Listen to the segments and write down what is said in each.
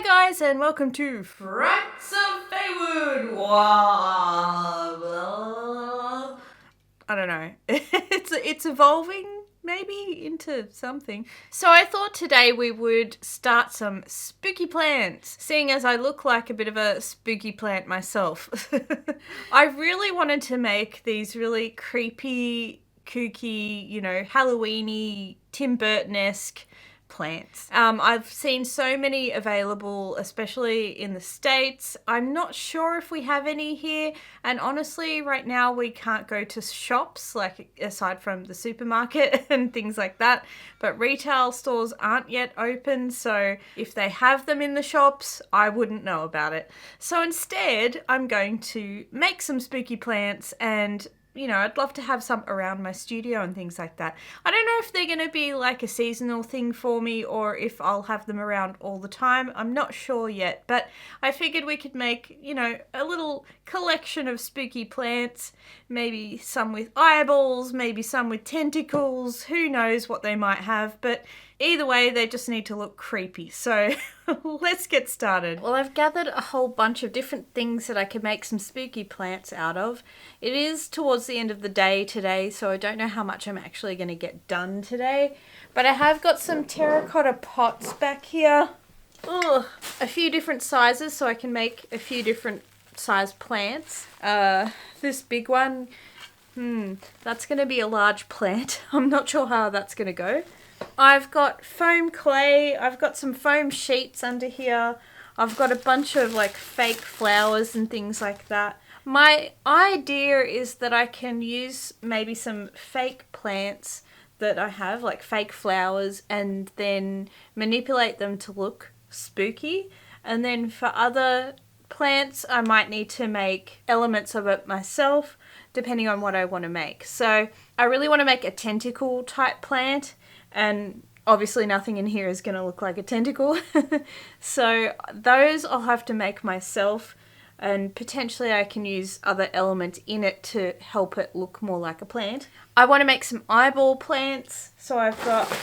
guys, and welcome to Frights of Faewood. I don't know. It's evolving maybe into something. So I thought today we would start some spooky plants, seeing as I look like a bit of a spooky plant myself. I really wanted to make these really creepy, kooky, Halloween-y, Tim Burton-esque plants. I've seen so many available, especially in the States. I'm not sure if we have any here, and honestly right now we can't go to shops, like aside from the supermarket and things like that, but retail stores aren't yet open, so if they have them in the shops I wouldn't know about it. So instead I'm going to make some spooky plants, and I'd love to have some around my studio and things like that. I don't know if they're going to be like a seasonal thing for me or if I'll have them around all the time. I'm not sure yet, but I figured we could make, a little collection of spooky plants, maybe some with eyeballs, maybe some with tentacles, who knows what they might have, but either way, they just need to look creepy. So let's get started. Well, I've gathered a whole bunch of different things that I can make some spooky plants out of. It is towards the end of the day today, so I don't know how much I'm actually going to get done today. But I have got some terracotta pots back here. Ugh. A few different sizes, so I can make a few different size plants. This big one, that's going to be a large plant. I'm not sure how that's going to go. I've got foam clay, I've got some foam sheets under here, I've got a bunch of fake flowers and things like that. My idea is that I can use maybe some fake plants that I have, like fake flowers, and then manipulate them to look spooky. And then for other plants I might need to make elements of it myself, depending on what I want to make. So I really want to make a tentacle type plant, and obviously nothing in here is going to look like a tentacle. So those I'll have to make myself, and potentially I can use other elements in it to help it look more like a plant. I want to make some eyeball plants, so I've got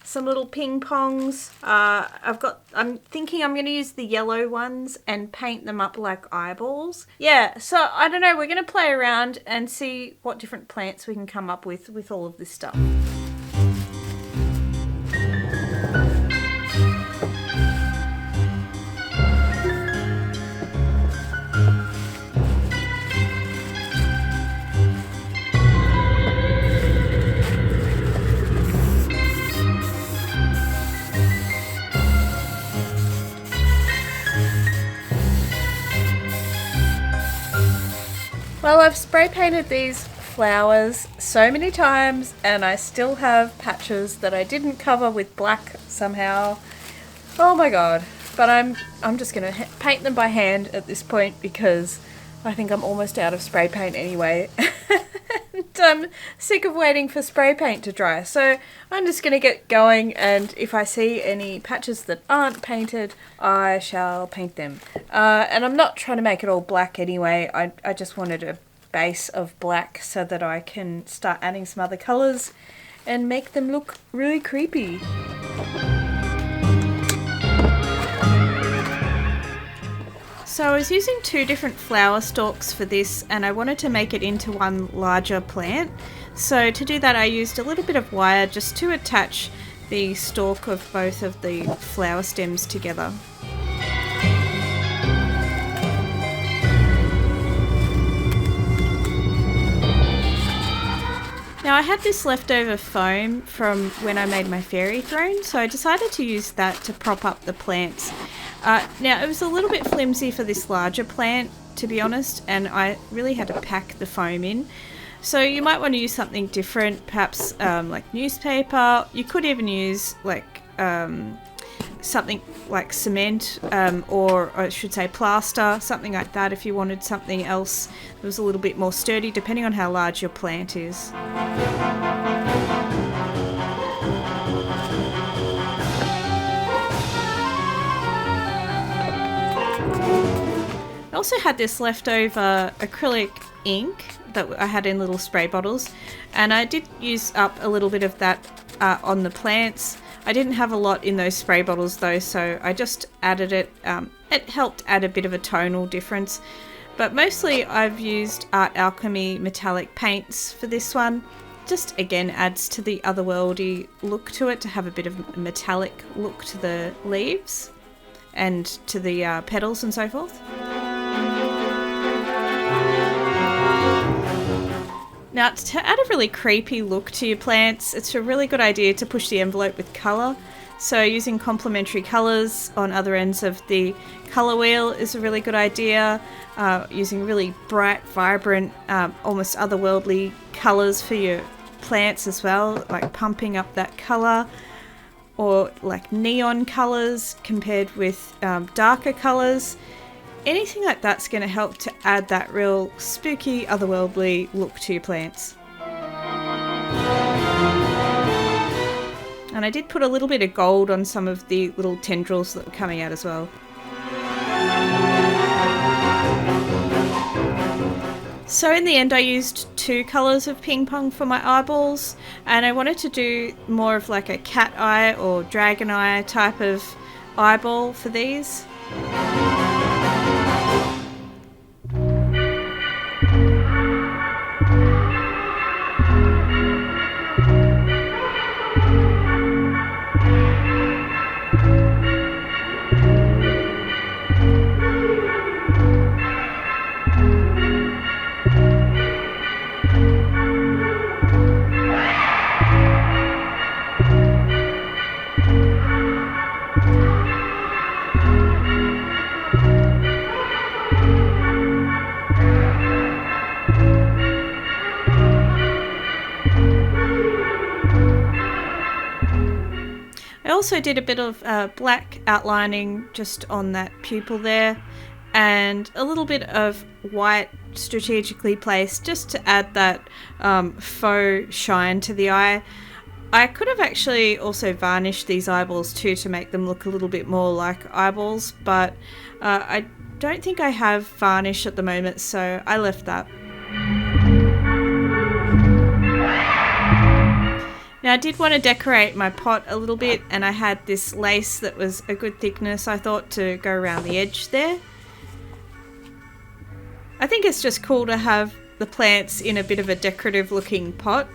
some little ping pongs. I'm thinking I'm going to use the yellow ones and paint them up like eyeballs. Yeah, so I don't know, we're going to play around and see what different plants we can come up with all of this stuff. Well, I've spray painted these flowers so many times and I still have patches that I didn't cover with black somehow. Oh my god. But I'm just going to paint them by hand at this point because I think I'm almost out of spray paint anyway. And I'm sick of waiting for spray paint to dry. So I'm just going to get going, and if I see any patches that aren't painted, I shall paint them. And I'm not trying to make it all black anyway. I just wanted a base of black so that I can start adding some other colours and make them look really creepy. So I was using two different flower stalks for this, and I wanted to make it into one larger plant. So to do that I used a little bit of wire just to attach the stalk of both of the flower stems together. Now I had this leftover foam from when I made my fairy throne, so I decided to use that to prop up the plants. Now it was a little bit flimsy for this larger plant, to be honest, and I really had to pack the foam in. So you might want to use something different, perhaps like newspaper. You could even use something like cement, or I should say plaster, something like that if you wanted something else that was a little bit more sturdy, depending on how large your plant is. I also had this leftover acrylic ink that I had in little spray bottles, and I did use up a little bit of that on the plants. I didn't have a lot in those spray bottles though, so I just added it. It helped add a bit of a tonal difference. But mostly I've used Art Alchemy metallic paints for this one. Just again adds to the otherworldly look to it, to have a bit of a metallic look to the leaves and to the petals and so forth. Now, to add a really creepy look to your plants, it's a really good idea to push the envelope with colour. So using complementary colours on other ends of the colour wheel is a really good idea. Using really bright, vibrant, almost otherworldly colours for your plants as well, like pumping up that colour, or like neon colours compared with darker colours. Anything like that's going to help to add that real spooky, otherworldly look to your plants. And I did put a little bit of gold on some of the little tendrils that were coming out as well. So in the end I used 2 colours of ping pong for my eyeballs, and I wanted to do more of like a cat eye or dragon eye type of eyeball for these. I also did a bit of black outlining just on that pupil there, and a little bit of white strategically placed just to add that faux shine to the eye. I could have actually also varnished these eyeballs too to make them look a little bit more like eyeballs, but I don't think I have varnish at the moment, so I left that. Now I did want to decorate my pot a little bit, and I had this lace that was a good thickness, I thought, to go around the edge there. I think it's just cool to have the plants in a bit of a decorative looking pot.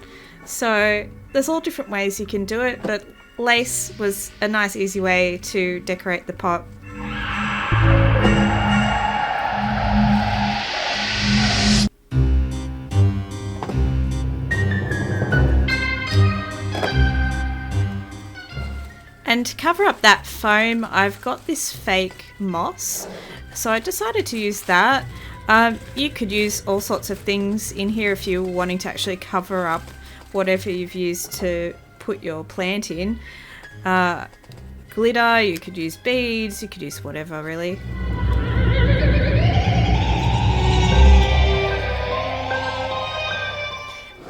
So there's all different ways you can do it, but lace was a nice easy way to decorate the pot. And to cover up that foam, I've got this fake moss, so I decided to use that. You could use all sorts of things in here if you're wanting to actually cover up whatever you've used to put your plant in. Glitter, you could use beads, you could use whatever really.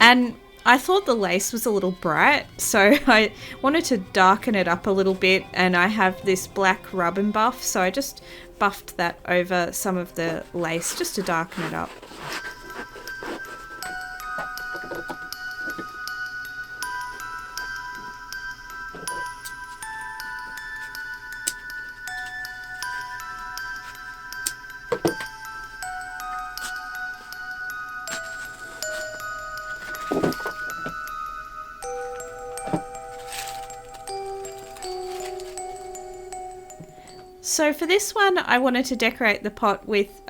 And I thought the lace was a little bright, so I wanted to darken it up a little bit, and I have this black rub and buff, so I just buffed that over some of the lace just to darken it up. So for this one, I wanted to decorate the pot with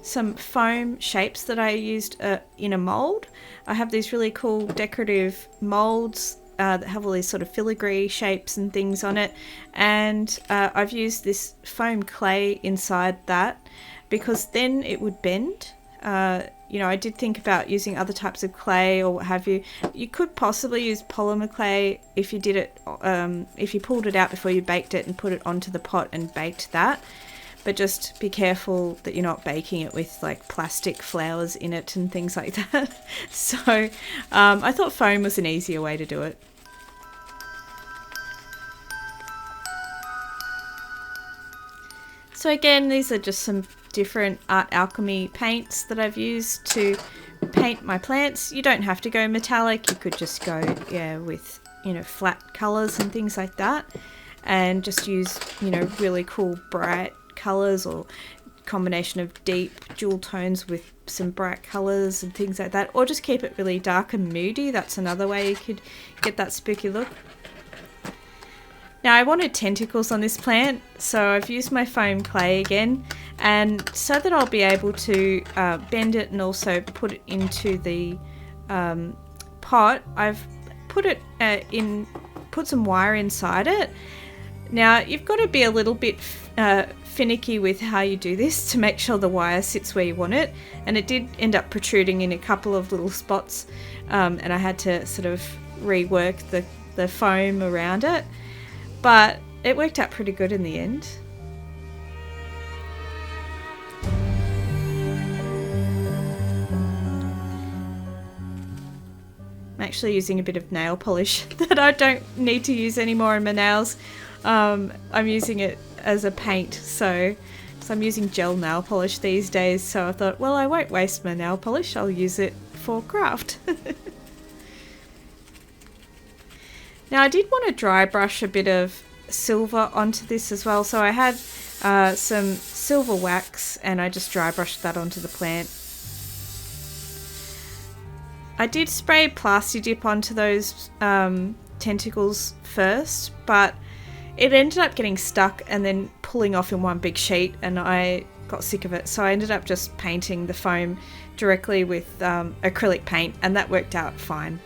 some foam shapes that I used in a mould. I have these really cool decorative moulds that have all these sort of filigree shapes and things on it, and I've used this foam clay inside that because then it would bend. You know, I did think about using other types of clay or what have you. You could possibly use polymer clay if you did it, if you pulled it out before you baked it and put it onto the pot and baked that. But just be careful that you're not baking it with like plastic flowers in it and things like that. So I thought foam was an easier way to do it. So again, these are just some different Art Alchemy paints that I've used to paint my plants. You don't have to go metallic, you could just go with flat colours and things like that, and just use, really cool bright colours or combination of deep jewel tones with some bright colours and things like that, or just keep it really dark and moody. That's another way you could get that spooky look. Now I wanted tentacles on this plant, so I've used my foam clay again, and so that I'll be able to bend it and also put it into the pot, I've put some wire inside it. Now you've got to be a little bit finicky with how you do this to make sure the wire sits where you want it, and it did end up protruding in a couple of little spots, and I had to sort of rework the foam around it, but it worked out pretty good in the end. I'm actually using a bit of nail polish that I don't need to use anymore in my nails. I'm using it as a paint, so I'm using gel nail polish these days, so I thought, well, I won't waste my nail polish, I'll use it for craft. Now I did want to dry brush a bit of silver onto this as well, so I had some silver wax and I just dry brushed that onto the plant. I did spray Plasti Dip onto those tentacles first, but it ended up getting stuck and then pulling off in one big sheet, and I got sick of it, so I ended up just painting the foam directly with acrylic paint, and that worked out fine.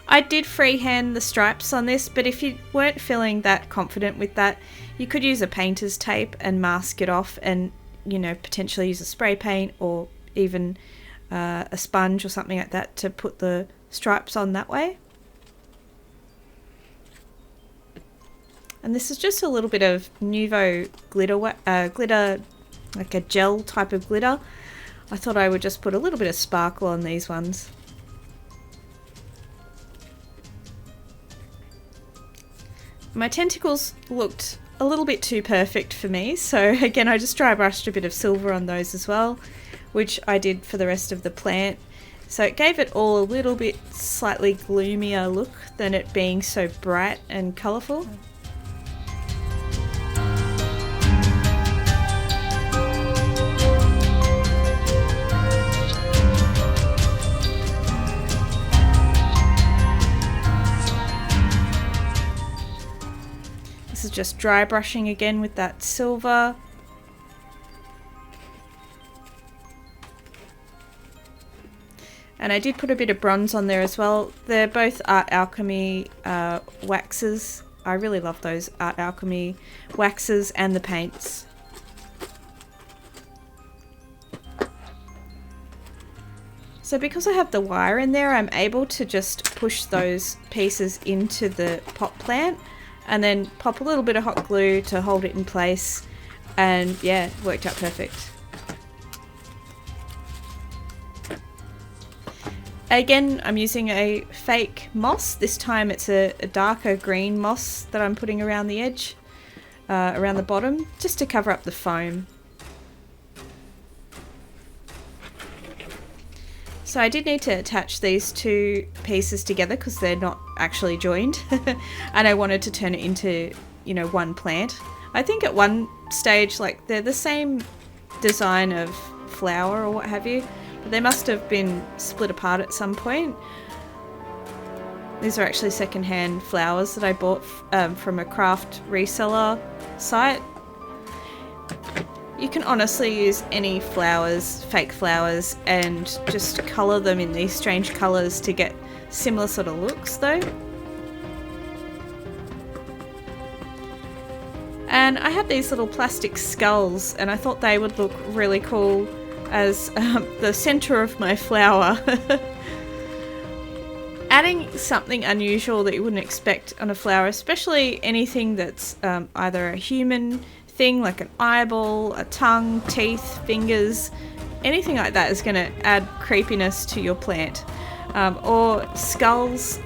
I did freehand the stripes on this, but if you weren't feeling that confident with that, you could use a painter's tape and mask it off, and potentially use a spray paint or even a sponge or something like that to put the stripes on that way. And this is just a little bit of Nuvo glitter, like a gel type of glitter. I thought I would just put a little bit of sparkle on these ones. My tentacles looked a little bit too perfect for me, so again I just dry brushed a bit of silver on those as well, which I did for the rest of the plant. So it gave it all a little bit slightly gloomier look than it being so bright and colourful. This is just dry brushing again with that silver. And I did put a bit of bronze on there as well. They're both Art Alchemy waxes. I really love those Art Alchemy waxes and the paints. So because I have the wire in there, I'm able to just push those pieces into the pot plant and then pop a little bit of hot glue to hold it in place, and yeah, it worked out perfect. Again, I'm using a fake moss. This time it's a darker green moss that I'm putting around the edge, around the bottom, just to cover up the foam. So I did need to attach these two pieces together because they're not actually joined, and I wanted to turn it into, one plant. I think at one stage, like, they're the same design of flower or what have you, but they must have been split apart at some point. These are actually secondhand flowers that I bought from a craft reseller site. You can honestly use any flowers, fake flowers, and just colour them in these strange colours to get similar sort of looks though. And I had these little plastic skulls, and I thought they would look really cool as the centre of my flower. Adding something unusual that you wouldn't expect on a flower, especially anything that's either a human thing like an eyeball, a tongue, teeth, fingers, anything like that is going to add creepiness to your plant. Or skulls,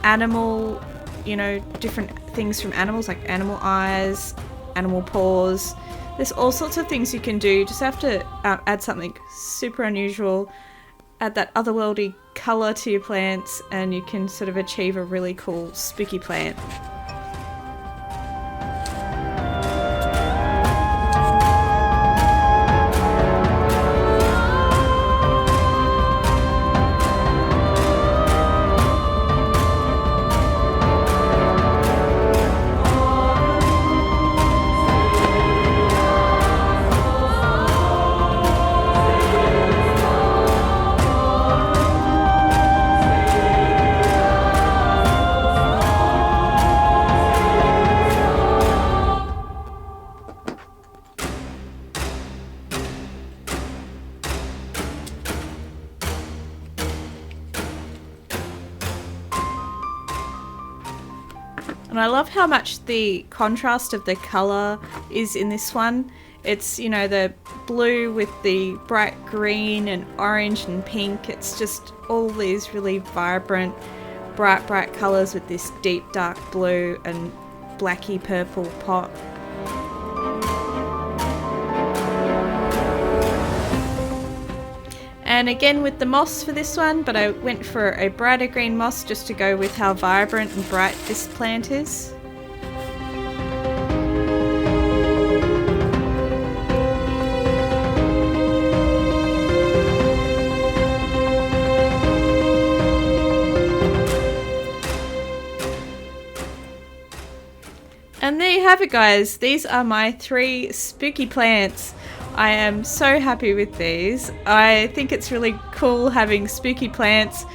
animal, different things from animals like animal eyes, animal paws, There's all sorts of things you can do. You just have to add something super unusual, add that otherworldly colour to your plants, and you can sort of achieve a really cool spooky plant. And I love how much the contrast of the colour is in this one. It's, you know, the blue with the bright green and orange and pink. It's just all these really vibrant, bright colours with this deep dark blue and blacky purple pot. And again with the moss for this one, but I went for a brighter green moss just to go with how vibrant and bright this plant is. And there you have it, guys. These are my 3 spooky plants. I am so happy with these. I think it's really cool having spooky plants.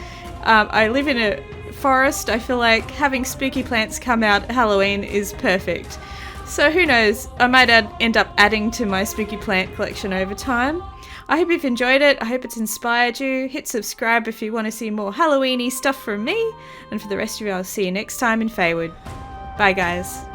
I live in a forest. I feel like having spooky plants come out at Halloween is perfect. So who knows, I might end up adding to my spooky plant collection over time. I hope you've enjoyed it. I hope it's inspired you. Hit subscribe if you want to see more Halloweeny stuff from me. And for the rest of you, I'll see you next time in Faewood. Bye guys.